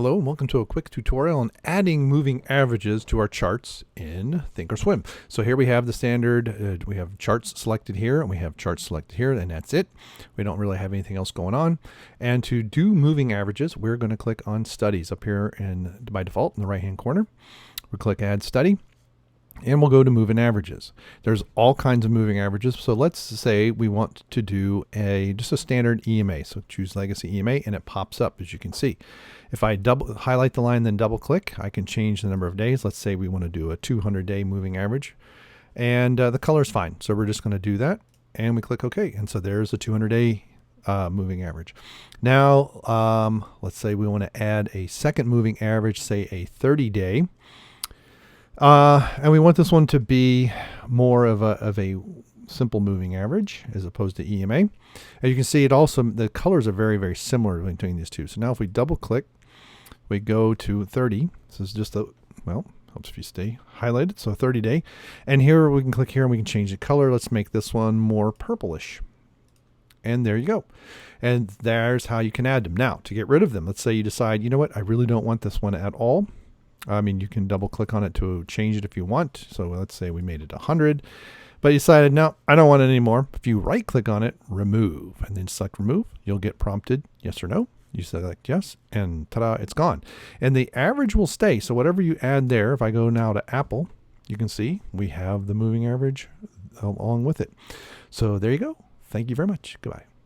Hello and welcome to a quick tutorial on adding moving averages to our charts in ThinkOrSwim. So here we have the standard, we have charts selected here and we have charts selected here, and that's it. We don't really have anything else going on. And to do moving averages, we're going to click on studies up here by default in the right hand corner. We'll click add study. And we'll go to moving averages. There's all kinds of moving averages. So let's say we want to do just a standard EMA. So choose legacy EMA and it pops up, as you can see. If I highlight the line, then double click, I can change the number of days. Let's say we want to do a 200-day moving average, and the color is fine. So we're just going to do that, and we click OK. And so there's a 200-day moving average. Now, let's say we want to add a second moving average, say a 30-day. And we want this one to be more of a simple moving average as opposed to EMA. As you can see, the colors are very, very similar between these two. So now if we double click, we go to 30. This is just helps if you stay highlighted. So 30 day. And here we can click here and we can change the color. Let's make this one more purplish. And there you go. And there's how you can add them. Now, to get rid of them, let's say you decide, you know what, I really don't want this one at all. I mean, you can double click on it to change it if you want. So let's say we made it 100, but you decided, no, I don't want it anymore. If you right click on it, remove, and then select remove, you'll get prompted yes or no. You select yes, and ta-da, it's gone. And the average will stay. So whatever you add there, if I go now to Apple, you can see we have the moving average along with it. So there you go. Thank you very much. Goodbye.